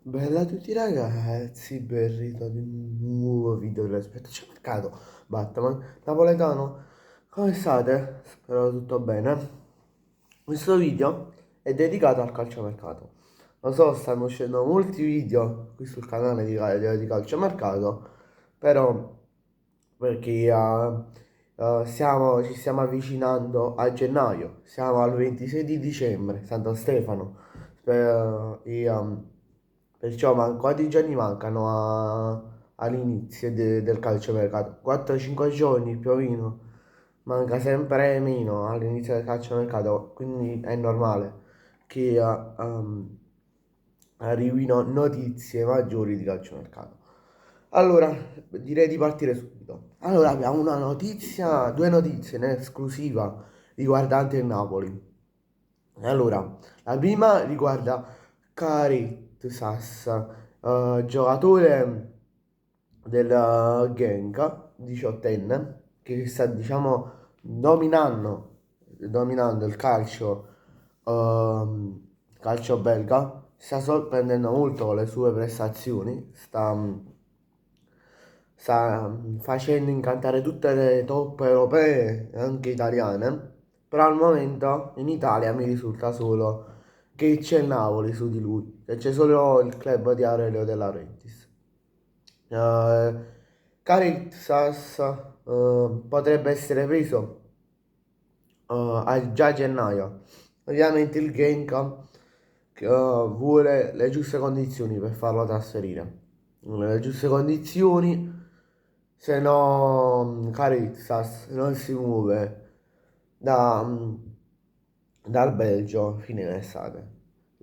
Bella a tutti ragazzi, ben ritorno in un nuovo video dell'aspetto cercato Batman Napoletano, come state? Spero tutto bene. Questo video è dedicato al calciomercato. Lo so, stanno uscendo molti video qui sul canale di calciomercato, però perché ci stiamo avvicinando a gennaio, siamo al 26 di dicembre, Santo Stefano. Perciò quanti giorni mancano all'inizio del calciomercato? 4-5 giorni più o meno. Manca sempre meno all'inizio del calciomercato, quindi è normale che arrivino notizie maggiori di calciomercato. Allora, direi di partire subito. Allora, abbiamo due notizie in esclusiva riguardanti il Napoli. Allora, la prima riguarda Karit Sassa, giocatore del Genk, 18enne, che sta, diciamo, dominando il calcio belga, sta sorprendendo molto con le sue prestazioni, sta facendo incantare tutte le top europee e anche italiane, però al momento in Italia mi risulta solo che c'è il Napoli su di lui, che c'è solo il club di Aurelio De Laurentiis. Eh, Carissas potrebbe essere preso già a gennaio. Ovviamente il Genk vuole le giuste condizioni per farlo trasferire. Le giuste condizioni, se no Carissas non si muove da, mm, dal Belgio fine estate.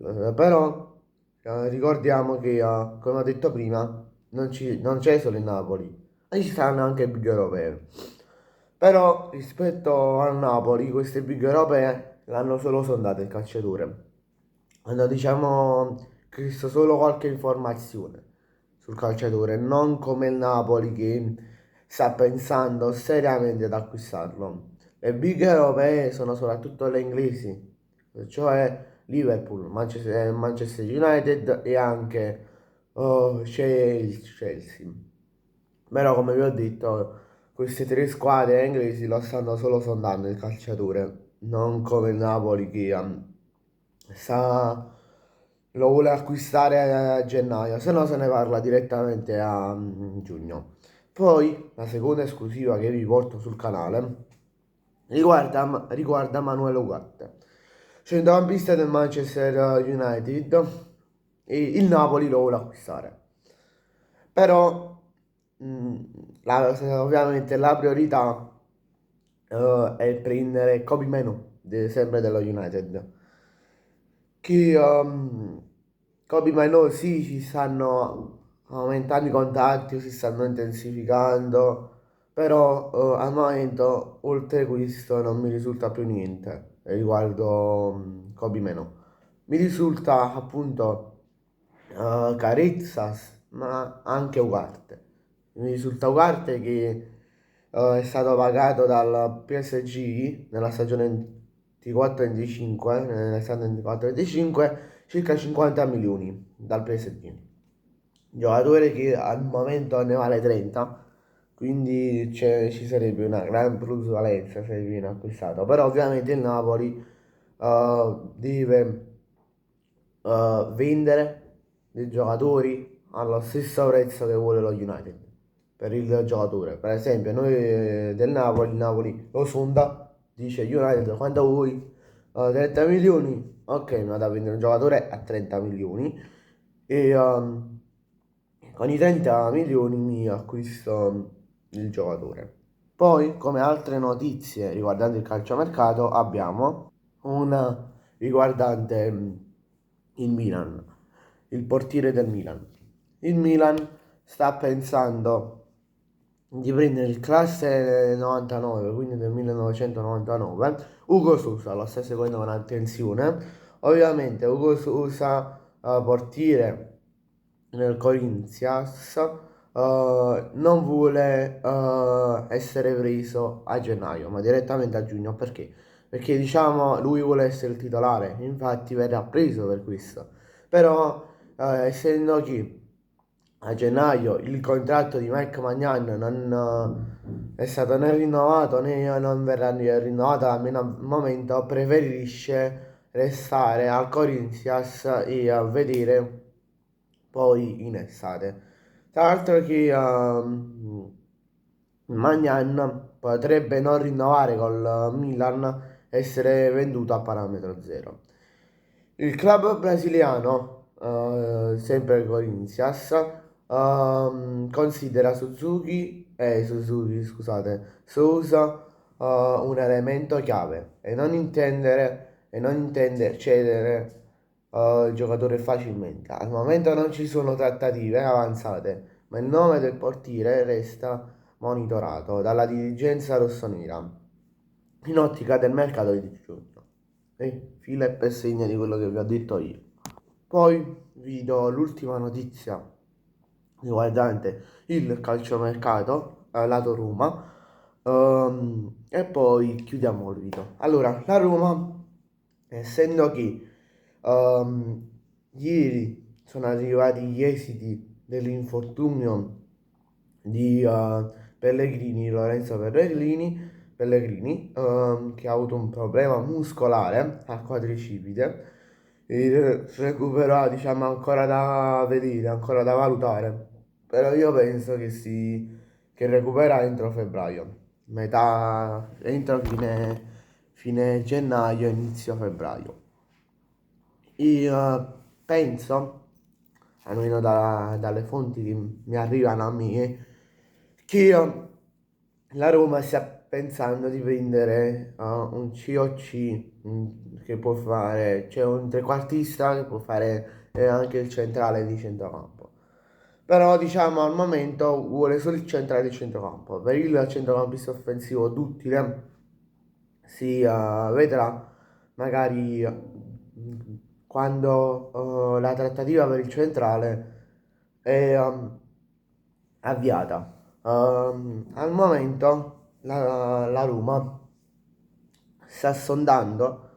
Però ricordiamo che, come ho detto prima, non c'è solo il Napoli, ma ci stanno anche big europee. Però rispetto al Napoli, queste big europee l'hanno solo sondato il calciatore. Hanno diciamo chiesto solo qualche informazione sul calciatore, non come il Napoli che sta pensando seriamente ad acquistarlo. Le big europee sono soprattutto le inglesi, cioè Liverpool, Manchester United e anche Chelsea. Però come vi ho detto, queste tre squadre inglesi lo stanno solo sondando il calciatore, non come il Napoli che lo vuole acquistare a gennaio, se no se ne parla direttamente a giugno. Poi la seconda esclusiva che vi porto sul canale riguarda Manuel Ugarte, centrocampista del Manchester United, e il Napoli lo vuole acquistare. Però mh, ovviamente la priorità è prendere Kobe Menu, sempre dello United. Che Kobe Menu sì, ci stanno aumentando i contatti, si stanno intensificando, però al momento oltre questo non mi risulta più niente riguardo Kobe Menu. Mi risulta appunto Carezzas, ma anche Ugarte. Mi risulta Ugarte che è stato pagato dal PSG nella stagione 24-25, nell'estate 24-25, circa 50 milioni dal PSG. Giocatore che al momento ne vale 30, quindi ci sarebbe una gran plusvalenza se viene acquistato. Però ovviamente il Napoli deve vendere dei giocatori allo stesso prezzo che vuole lo United per il giocatore. Per esempio, noi del Napoli, il Napoli lo sonda, dice United quanto vuoi? 30 milioni, ok, mi vado a vendere un giocatore a 30 milioni e con i 30 milioni mi acquisto il giocatore. Poi, come altre notizie riguardanti il calciomercato, abbiamo una riguardante il Milan, il portiere del Milan. Il Milan sta pensando di prendere il classe 99, quindi del 1999, Ugo Sousa, lo sta seguendo con attenzione. Ovviamente Ugo Sousa, portiere nel Corinthians, non vuole essere preso a gennaio, ma direttamente a giugno. Perché? Perché diciamo lui vuole essere il titolare, infatti verrà preso per questo. Però essendo che a gennaio il contratto di Mike Magnan non è stato né rinnovato né non verrà rinnovato almeno al momento, preferisce restare al Corinthians e a vedere poi in estate. Tra l'altro che Magnan potrebbe non rinnovare col Milan, essere venduto a parametro zero. Il club brasiliano, sempre il Corinthians, considera scusate, Sousa, un elemento chiave e non intende cedere, il giocatore facilmente. Al momento non ci sono trattative avanzate, ma il nome del portiere resta monitorato dalla dirigenza rossonera in ottica del mercato di giugno. E fila e per segno di quello che vi ho detto io. Poi vi do l'ultima notizia riguardante il calciomercato, lato Roma, e poi chiudiamo il video. Allora, la Roma, essendo che ieri sono arrivati gli esiti dell'infortunio di Pellegrini, Lorenzo Pellegrini, che ha avuto un problema muscolare al quadricipite, il recupero diciamo ancora da vedere, ancora da valutare, però io penso che recupera entro febbraio, entro fine gennaio, inizio febbraio. Io penso, almeno dalle fonti che mi arrivano a me, che la Roma stia pensando di prendere un COC che può fare, cioè un trequartista che può fare anche il centrale di centrocampo. Però diciamo al momento vuole solo il centrale di centrocampo. Per il centrocampista offensivo duttile si vedrà magari quando la trattativa per il centrale è avviata. Al momento la Roma sta sondando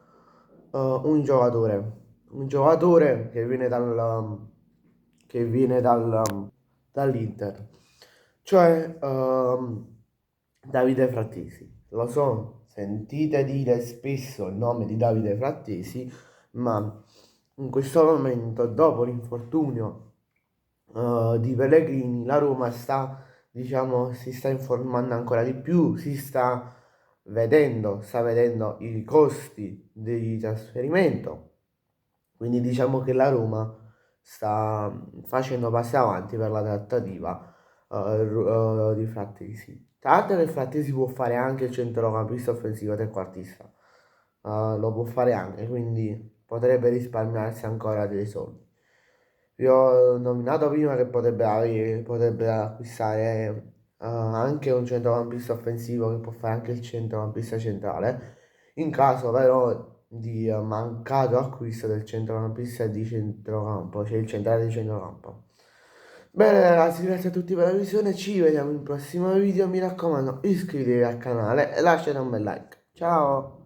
un giocatore che viene dall'Inter, cioè Davide Frattesi. Lo so, sentite dire spesso il nome di Davide Frattesi, ma in questo momento, dopo l'infortunio di Pellegrini, la Roma diciamo, si sta informando ancora di più, sta vedendo i costi di trasferimento, quindi diciamo che la Roma sta facendo passi avanti per la trattativa di Frattesi. Tra l'altro che Frattesi può fare anche il centrocampista offensivo trequartista, lo può fare anche, quindi potrebbe risparmiarsi ancora dei soldi. Vi ho nominato prima che potrebbe acquistare anche un centrocampista offensivo che può fare anche il centrocampista centrale, in caso però di mancato acquisto del centrocampista di centrocampo, cioè il centrale di centrocampo. Bene ragazzi, grazie a tutti per la visione, ci vediamo in un prossimo video, mi raccomando iscrivetevi al canale e lasciate un bel like. Ciao!